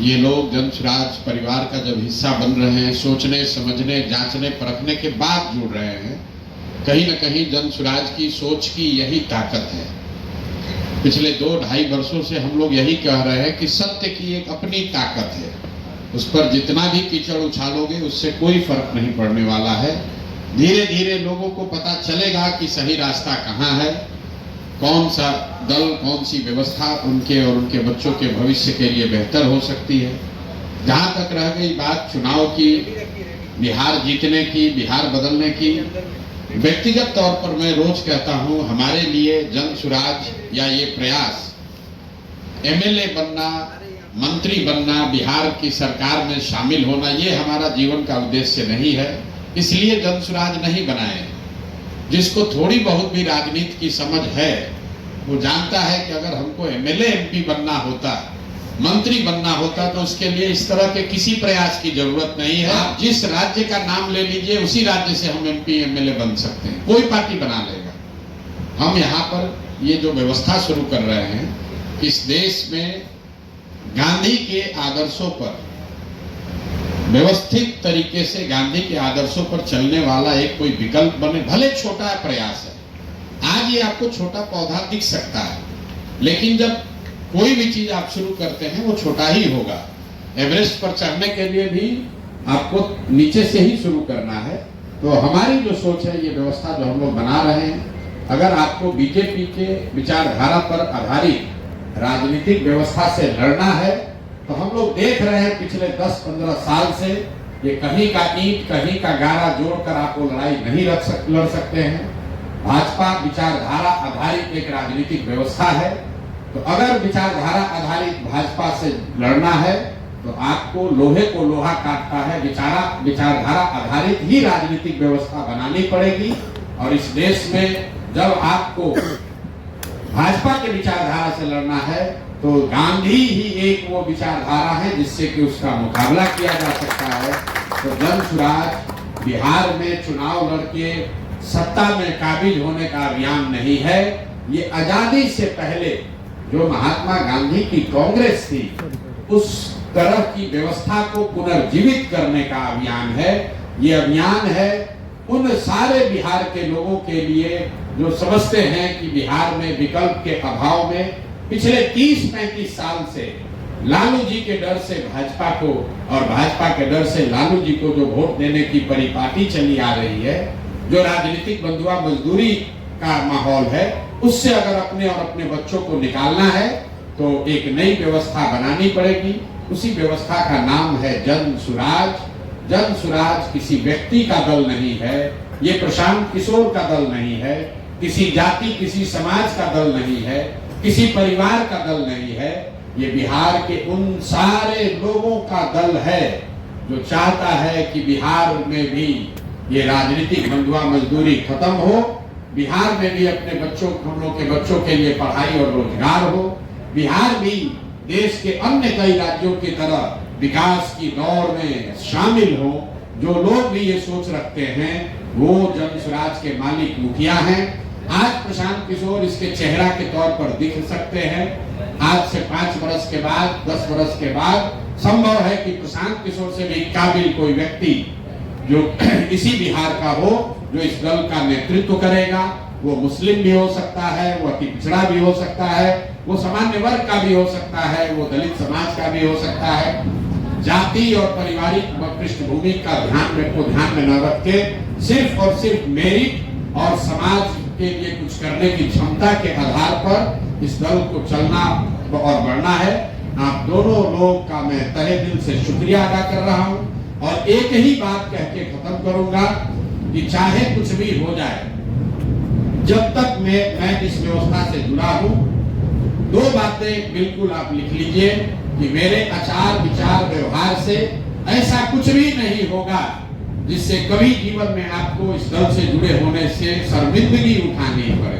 ये लोग जनसुराज परिवार का जब हिस्सा बन रहे हैं, सोचने समझने जांचने परखने के बाद जुड़ रहे हैं, कहीं न कहीं जनसुराज की सोच की यही ताकत है। पिछले 2-2.5 वर्षों से हम लोग यही कह रहे हैं कि सत्य की एक अपनी ताकत है, उस पर जितना भी कीचड़ उछालोगे उससे कोई फर्क नहीं पड़ने वाला है। धीरे धीरे लोगों को पता चलेगा कि सही रास्ता कहाँ है, कौन सा दल, कौन सी व्यवस्था उनके और उनके बच्चों के भविष्य के लिए बेहतर हो सकती है। जहाँ तक रह गई बात चुनाव की, बिहार जीतने की, बिहार बदलने की, व्यक्तिगत तौर पर मैं रोज कहता हूँ, हमारे लिए जनसुराज या ये प्रयास एमएलए बनना, मंत्री बनना, बिहार की सरकार में शामिल होना, ये हमारा जीवन का उद्देश्य नहीं है। इसलिए जनसुराज नहीं बनाए। जिसको थोड़ी बहुत भी राजनीति की समझ है वो जानता है कि अगर हमको एमएलए एमपी बनना होता, मंत्री बनना होता, तो उसके लिए इस तरह के किसी प्रयास की जरूरत नहीं है। आप जिस राज्य का नाम ले लीजिए, उसी राज्य से हम एमपी एमएलए बन सकते हैं, कोई पार्टी बना लेगा। हम यहाँ पर ये जो व्यवस्था शुरू कर रहे हैं, इस देश में गांधी के आदर्शों पर, व्यवस्थित तरीके से गांधी के आदर्शों पर चलने वाला एक कोई विकल्प बने, भले छोटा प्रयास है। आज ये आपको छोटा पौधा दिख सकता है, लेकिन जब कोई भी चीज आप शुरू करते हैं वो छोटा ही होगा। एवरेस्ट पर चढ़ने के लिए भी आपको नीचे से ही शुरू करना है। तो हमारी जो सोच है, ये व्यवस्था जो हम लोग बना रहे हैं, अगर आपको बीजेपी के विचारधारा पर आधारित राजनीतिक व्यवस्था से लड़ना है, तो हम लोग देख रहे हैं पिछले 10-15 साल से, ये कहीं का ईंट कहीं का गारा जोड़कर आप वो लड़ाई नहीं लड़ सकते हैं। भाजपा विचारधारा आधारित एक राजनीतिक व्यवस्था है, तो अगर विचारधारा आधारित भाजपा से लड़ना है तो आपको लोहे को लोहा काटता है, विचारधारा आधारित ही राजनीतिक व्यवस्था बनानी पड़ेगी। और इस देश में जब आपको भाजपा के विचारधारा से लड़ना है, तो गांधी ही एक वो विचारधारा है जिससे कि उसका मुकाबला किया जा सकता है। तो जनसुराज बिहार में चुनाव लड़के सत्ता में काबिज होने का अभियान नहीं है। ये आजादी से पहले जो महात्मा गांधी की कांग्रेस थी, उस तरह की व्यवस्था को पुनर्जीवित करने का अभियान है। ये अभियान है उन सारे बिहार के लोगों के लिए जो समझते हैं कि बिहार में विकल्प के अभाव में पिछले 30-35 साल से लालू जी के डर से भाजपा को और भाजपा के डर से लालू जी को जो वोट देने की परिपाटी चली आ रही है, जो राजनीतिक बंधुआ मजदूरी का माहौल है, उससे अगर अपने और अपने बच्चों को निकालना है तो एक नई व्यवस्था बनानी पड़ेगी। उसी व्यवस्था का नाम है जनसुराज। जनसुराज किसी व्यक्ति का दल नहीं है, ये प्रशांत किशोर का दल नहीं है, किसी जाति किसी समाज का दल नहीं है, किसी परिवार का दल नहीं है। ये बिहार के उन सारे लोगों का दल है जो चाहता है कि बिहार में भी ये राजनीतिक बंधुआ मजदूरी खत्म हो, बिहार में भी अपने बच्चों, हम लोग के बच्चों के लिए पढ़ाई और रोजगार हो, बिहार भी देश के अन्य कई राज्यों की तरह विकास की दौड़ में शामिल हो। जो लोग भी ये सोच रखते हैं वो जनसुराज के मालिक मुखिया हैं। आज प्रशांत किशोर इसके चेहरा के तौर पर दिख सकते हैं। आज से 5 वर्ष के बाद, 10 वर्ष के बाद संभव है कि प्रशांत किशोर से भी काबिल कोई व्यक्ति जो इसी बिहार का हो, जो इस दल का नेतृत्व करेगा। वो मुस्लिम भी हो सकता है, वो अति पिछड़ा भी हो सकता है, वो सामान्य वर्ग का भी हो सकता है, वो दलित समाज का भी हो सकता है। जाति और पारिवारिक पृष्ठभूमि का ध्यान में न रख के सिर्फ और सिर्फ मेरिट और समाज के लिए कुछ करने की क्षमता के आधार पर इस दल को चलना और बढ़ना है। आप दोनों लोग का मैं तहे दिल से शुक्रिया अदा कर रहा हूँ और एक ही बात कह के खत्म करूंगा कि चाहे कुछ भी हो जाए, जब तक मैं इस व्यवस्था से जुड़ा हूँ, 2 बातें बिल्कुल आप लिख लीजिए कि मेरे आचार विचार व्यवहार से ऐसा कुछ भी नहीं होगा जिससे कभी जीवन में आपको इस दल से जुड़े होने से शर्मिंदगी उठानी पड़े।